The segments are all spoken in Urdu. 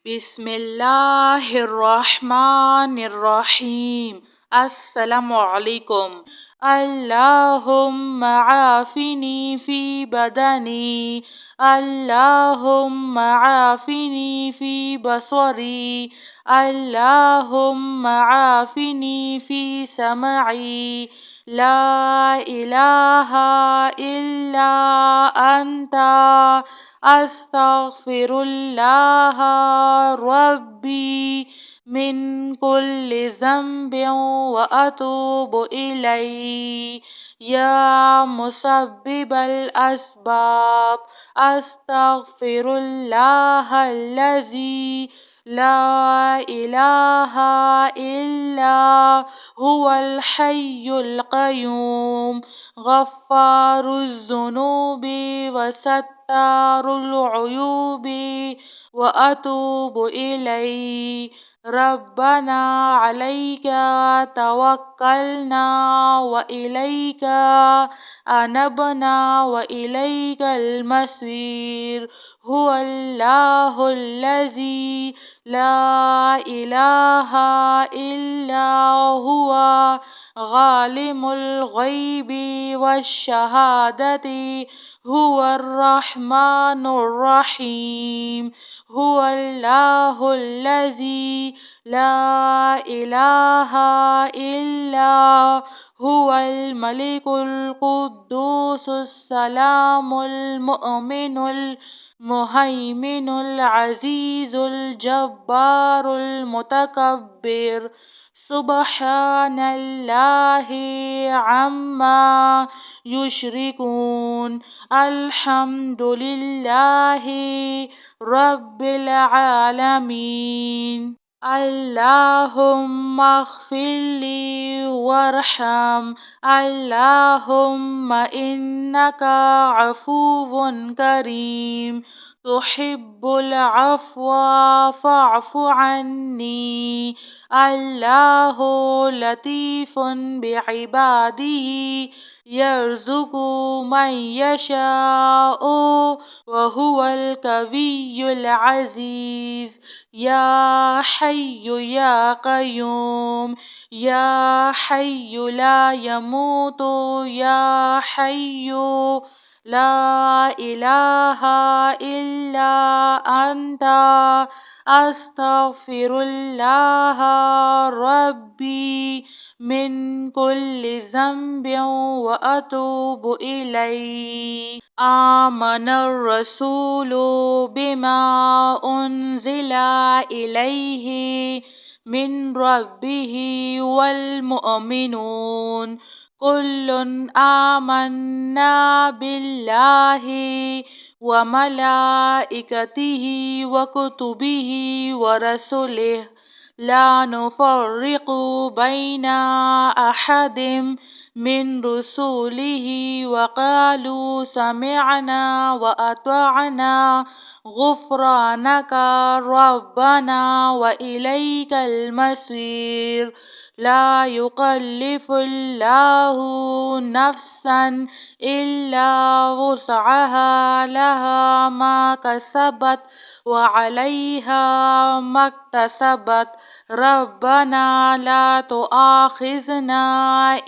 بسم الله الرحمن الرحيم. السلام عليكم. اللهم عافني في بدني، اللهم عافني في بصري، اللهم عافني في سمعي. لا إله إلا أنت، أستغفر الله ربي من كل ذنب وأتوب إليه. يا مسبب الأسباب، أستغفر الله الذي لا إله إلا هو الحي القيوم، غفار الذنوب وستار العيوب، وأتوب إليه. ربنا عليك توكلنا وإليك أنبنا وإليك المصير. هو الله الذي لا إله إلا هو، عالم الغيب والشهادة، هو الرحمن الرحيم. هو الله الذي لا إله إلا هو الملك القدوس السلام المؤمن المهيمن العزيز الجبار المتكبر. سبحان الله عما يشركون. الحمد لله رب العالمين. اللهم اغفر لي وارحم. اللهم إنك عفو كريم، تحب العفو فاعف عني. الله لطيف بعباده، يرزق من يشاء، وهو القوي العزيز. يا حي يا قيوم، يا حي لا يموت، يا حي لا إله إلا أنت، أستغفر الله ربي من كل ذنب وأتوب إليه. آمن الرسول بما أنزل إليه من ربه والمؤمنون كل آمنا بالله وملائكته وكتبه ورسله، لا نفرق بين أحد من رسله، وقالوا سمعنا وأطعنا غفرانك ربنا وإليك المصير. لا يكلف الله نفسا إلا وسعها، لها ما كسبت وعليها ما اكتسبت. ربنا لا تؤاخذنا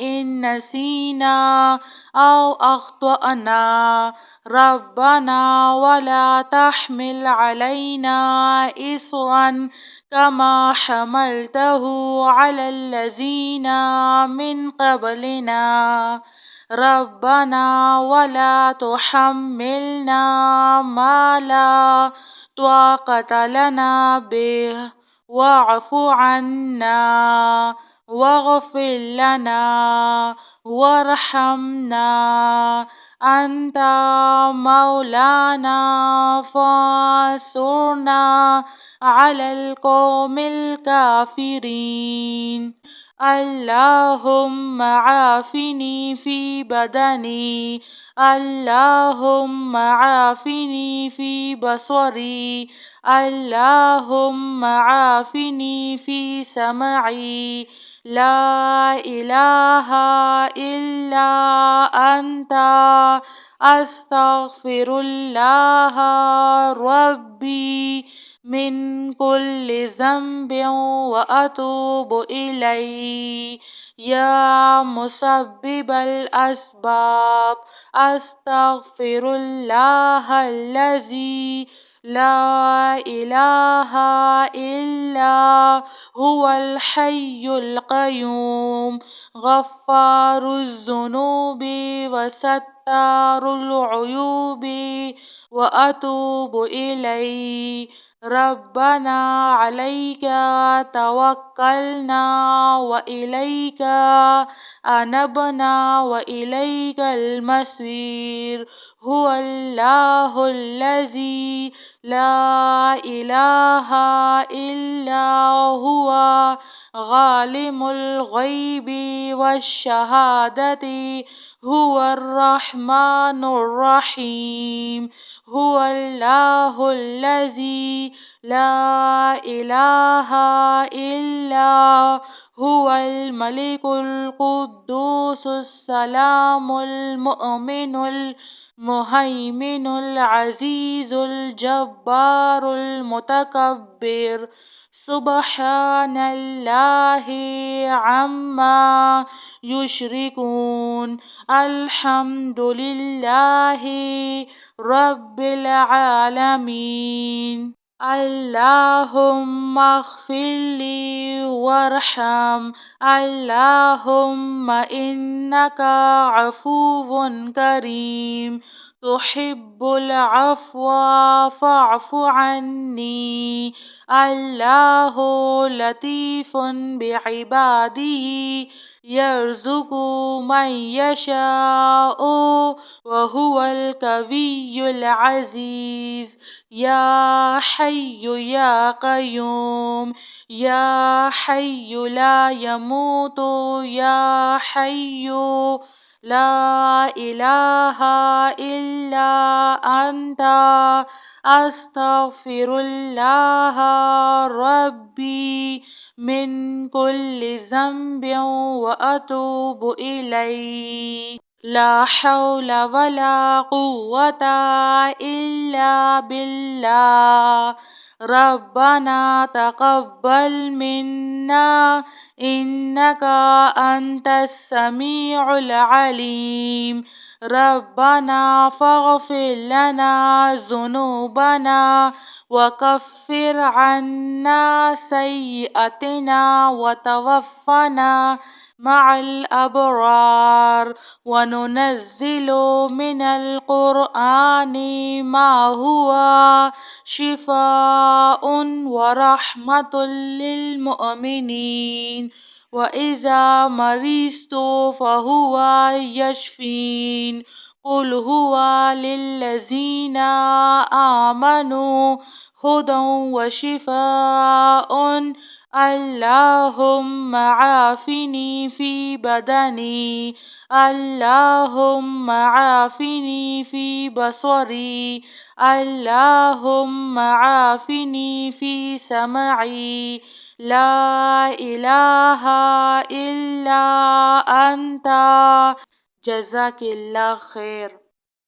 إن نسينا أو أخطأنا، ربنا ولا تحمل علينا إصرا كما حملته على الذين من قبلنا. ربنا ولا تحملنا ما لا طاقة لنا به، واعف عنا واغفر لنا وارحمنا. أنت مولانا فانصرنا على القوم الكافرين. اللهم عافني في بدني، اللهم عافني في بصري، اللهم عافني في سمعي. لا إله إلا أنت، أستغفر الله ربي من كل ذنب وأتوب إليه. يا مسبب الأسباب أستغفر الله الذي لا إله إلا هو الحي القيوم غفار الذنوب وستار العيوب وأتوب إليه. ربنا عليك توكلنا وإليك أنبنا وإليك المصير. هو الله الذي لا إله إلا هو عالم الغيب والشهادة هو الرحمن الرحيم. هو الله الذي لا إله إلا هو الملك القدوس السلام المؤمن المهيمن العزيز الجبار المتكبر. سبحان الله عما يشركون. الحمد لله رب العالمين. اللهم اغفر لي وارحم. اللهم إنك عفو كريم تحب العفو فاعف عني. الله لطيف بعباده يرزق من يشاء وهو القوي العزيز. يا حي يا قيوم. يا حي لا يموت. يا حي لا إله إلا أنت أستغفر الله ربي من كل ذنب وأتوب إليه. لا حول ولا قوة إلا بالله. ربنا تقبل منا إنك أنت السميع العليم. ربنا فاغفر لنا ذنوبنا وكفر عنا سيئاتنا وتوفنا مع الأبرار. وننزل من القرآن ما هو شفاء ورحمة للمؤمنين. وإذا مرضت فهو يشفين. قل هو للذين آمنوا هدى وشفاء. اللهم عافني في بدني. اللهم عافني في بصري. اللهم عافني في سمعي. لا إله إلا أنت. جزاك الله خير.